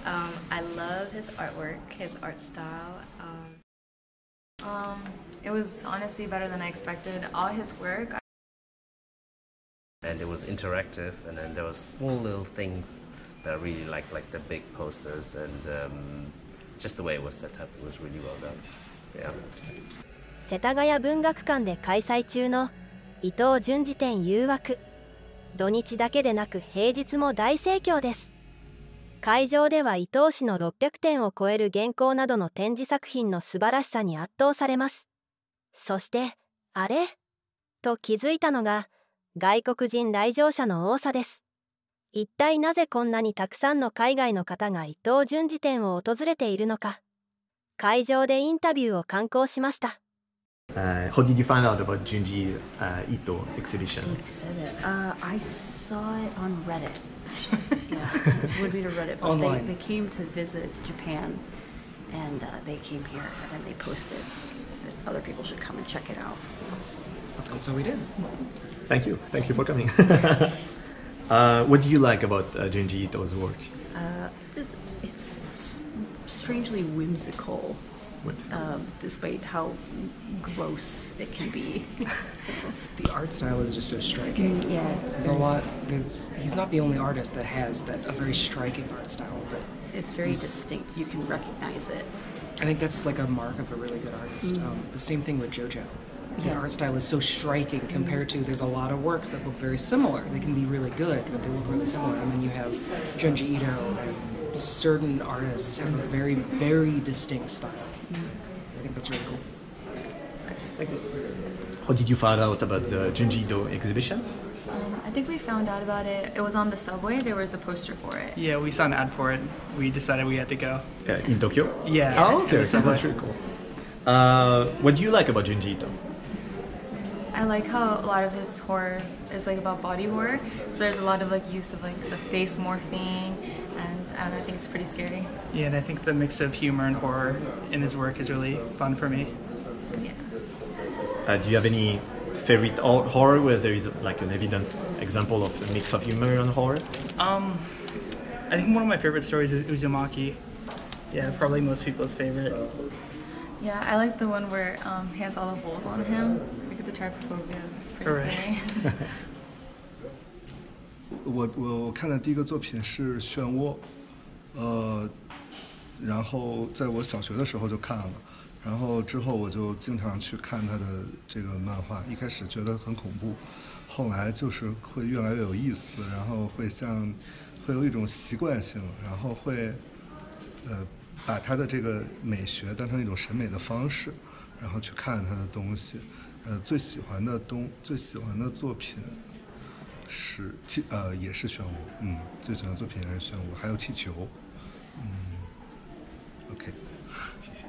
I love his artwork, his art style. It was honestly better than I expected. All his work. And it was interactive, and then there was small little things that I really liked, like the big posters and just the way it was set up. It was really well done. Yeah. 世田谷文学館で開催中の伊藤潤二展誘惑。土日だけでなく平日も大盛況です。会場では伊藤氏の600点を超える原稿などの展示作品の素晴らしさに圧倒されます。そして、あれと気づいたのが、外国人来場者の多さです。一体なぜこんなにたくさんの海外の方が伊藤潤二展を訪れているのか。会場でインタビューを敢行しました。How did you find out about Junji Ito exhibition? I saw it on Reddit. Yeah, this would be to Reddit post. They came to visit Japan, and they came here, and then they posted that other people should come and check it out. And so we did. Thank you for coming. What do you like about Junji Ito's work? It's strangely whimsical. Despite how gross it can be. The art style is just so striking. Yeah, there's a lot. He's not the only artist that has a very striking art style, but it's very distinct. You can recognize it. I think that's like a mark of a really good artist. The same thing with JoJo. The art style is so striking compared to there's a lot of works that look very similar. They can be really good, but they look really similar. And then you have Junji Ito and certain artists have a very, very distinct style. I think that's really cool. Okay, thank you. How did you find out about the Junji Ito exhibition? I think we found out about it. It was on the subway. There was a poster for it. Yeah, we saw an ad for it. We decided we had to go. In Tokyo? Yeah. Oh, okay. That's really cool. What do you like about Junji Ito? I like how a lot of his horror is like about body horror. So there's a lot of like use of like the face morphing, and I don't know, I think it's pretty scary. Yeah, and I think the mix of humor and horror in his work is really fun for me. Yes. Do you have any favorite horror where there is like an evident example of a mix of humor and horror? I think one of my favorite stories is Uzumaki. Yeah, probably most people's favorite. Yeah, I like the one where he has all the holes on him. Look at the trypophobia. It's pretty scary. 我看的第一个作品是《漩涡》，然后在我小学的时候就看了，然后之后我就经常去看他的这个漫画。一开始觉得很恐怖，后来就是会越来越有意思，然后会有一种习惯性，然后会把他的这个美学当成一种审美的方式，然后去看他的东西。最喜欢的作品是也是漩涡，最喜欢的作品也是漩涡，还有气球。OK， 谢谢。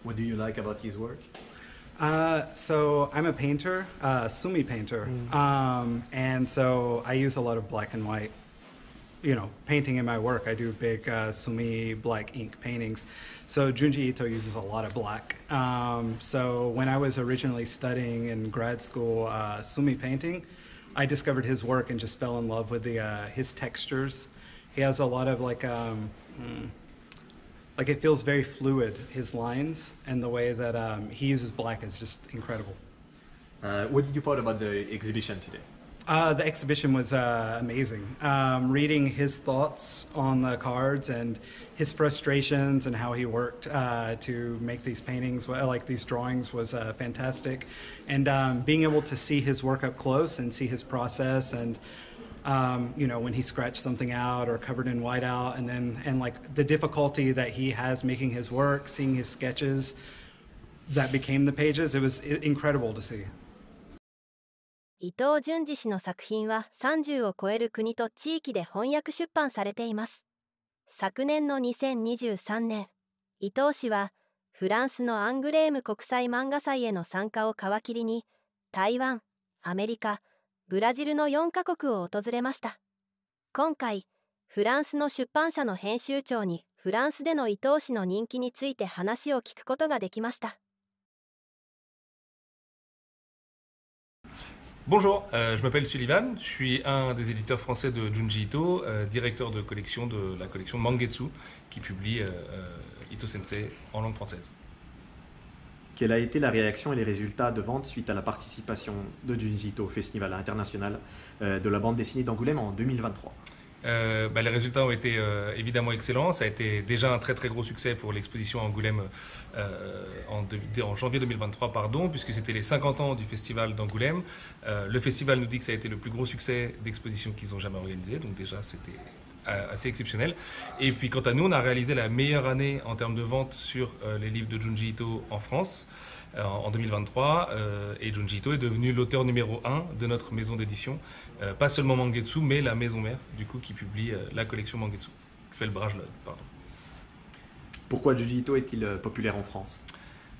What do you like about his work? So I'm a painter, sumi painter, and so I use a lot of black and white, painting in my work. I do big sumi black ink paintings. So Junji Ito uses a lot of black. So when I was originally studying in grad school sumi painting, I discovered his work and just fell in love with his textures. He has a lot of like it feels very fluid, his lines, and the way that he uses black is just incredible. What did you thought about the exhibition today? The exhibition was amazing. Reading his thoughts on the cards and his frustrations and how he worked to make these paintings, like these drawings, was fantastic. And being able to see his work up close and see his process and when he scratched something out or covered in whiteout, and like the difficulty that he has making his work, seeing his sketches that became the pages, it was incredible to see. 伊藤潤二氏の作品は30を超える国と地域で翻訳出版されています。昨年の2023年、伊藤氏はフランスのアングレーム国際漫画祭への参加を皮切りに、台湾、アメリカ、ブラジルの4カ国を訪れました。今回、フランスの出版社の編集長にフランスでの伊藤氏の人気について話を聞くことができました。Bonjour, je m'appelle Sullivan, je suis un des éditeurs français de Junji Ito, directeur de collection de la collection Mangetsu, qui publie Ito Sensei en langue française. Quelle a été la réaction et les résultats de vente suite à la participation de Junji Ito au Festival international de la bande dessinée d'Angoulême en 2023? Les résultats ont été évidemment excellents. Ça a été déjà un très très gros succès pour l'exposition à Angoulême en janvier 2023, puisque c'était les 50 ans du festival d'Angoulême. Le festival nous dit que ça a été le plus gros succès d'exposition qu'ils ont jamais organisé, donc déjà c'était assez exceptionnel. Et puis quant à nous, on a réalisé la meilleure année en termes de vente sur les livres de Junji Ito en France en 2023, et Junji Ito est devenu l'auteur numéro 1 de notre maison d'édition, pas seulement Mangetsu, mais la maison mère du coup qui publie la collection Mangetsu, qui s'appelle Brajlon, pardon. Pourquoi Junji Ito est-il populaire en France?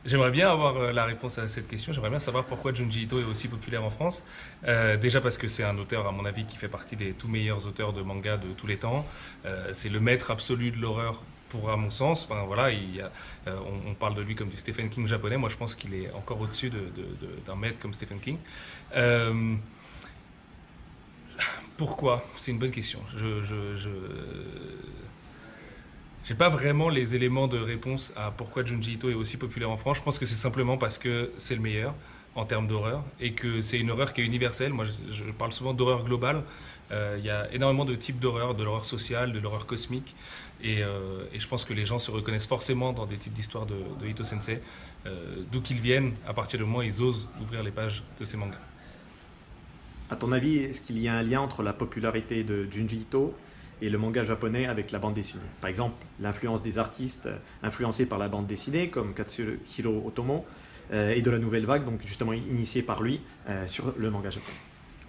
J'aimerais bien avoir la réponse à cette question. J'aimerais bien savoir pourquoi Junji Ito est aussi populaire en France. Déjà parce que c'est un auteur, à mon avis, qui fait partie des tout meilleurs auteurs de manga de tous les temps. C'est le maître absolu de l'horreur, à mon sens. Enfin, voilà, on parle de lui comme du Stephen King japonais. Moi, je pense qu'il est encore au-dessus d'un maître comme Stephen King. Pourquoi? C'est une bonne question. J'ai pas vraiment les éléments de réponse à pourquoi Junji Ito est aussi populaire en France. Je pense que c'est simplement parce que c'est le meilleur en termes d'horreur et que c'est une horreur qui est universelle. Moi, je parle souvent d'horreur globale. Il y a énormément de types d'horreur, de l'horreur sociale, de l'horreur cosmique. Et je pense que les gens se reconnaissent forcément dans des types d'histoires de Ito Sensei, d'où qu'ils viennent, à partir du moment où ils osent ouvrir les pages de ces mangas. À ton avis, est-ce qu'il y a un lien entre la popularité de Junji Ito et le manga japonais avec la bande dessinée? Par exemple, l'influence des artistes influencés par la bande dessinée, comme Katsuhiro Otomo, et de la nouvelle vague, donc justement initiée par lui, sur le manga japonais.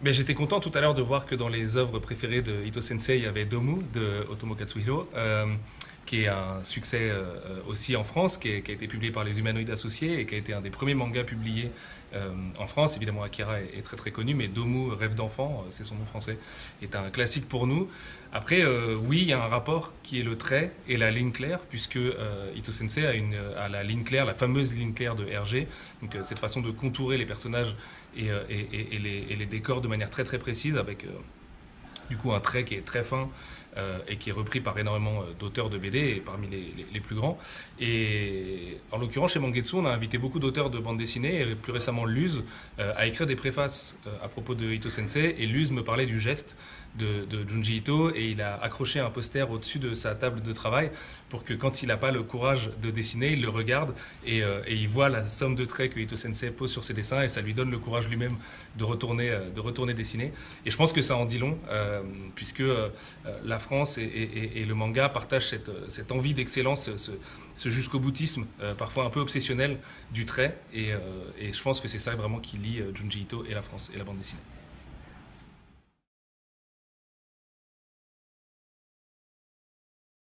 Mais j'étais content tout à l'heure de voir que dans les œuvres préférées de Ito Sensei, il y avait Domu de Otomo Katsuhiro, qui est un succès aussi en France, qui a été publié par les Humanoïdes Associés et qui a été un des premiers mangas publiés en France. Évidemment, Akira est très très connu, mais Domu, Rêve d'enfant, c'est son nom français, est un classique pour nous. Après, oui, il y a un rapport qui est le trait et la ligne claire, puisque Ito Sensei a la ligne claire, la fameuse ligne claire de Hergé, donc cette façon de contourer les personnages et les décors de manière très très précise, avec du coup un trait qui est très fin et qui est repris par énormément d'auteurs de BD, et parmi les plus grands. Et en l'occurrence, chez Mangetsu, on a invité beaucoup d'auteurs de bande dessinée, et plus récemment Luz, à écrire des préfaces à propos de Ito Sensei, et Luz me parlait du geste de Junji Ito, et il a accroché un poster au-dessus de sa table de travail pour que quand il n'a pas le courage de dessiner, il le regarde et il voit la somme de traits que Ito Sensei pose sur ses dessins, et ça lui donne le courage lui-même de retourner dessiner. Et je pense que ça en dit long, puisque la France et le manga partagent cette envie d'excellence, ce jusqu'au boutisme, parfois un peu obsessionnel du trait, et je pense que c'est ça vraiment qui lie Junji Ito et la France et la bande dessinée.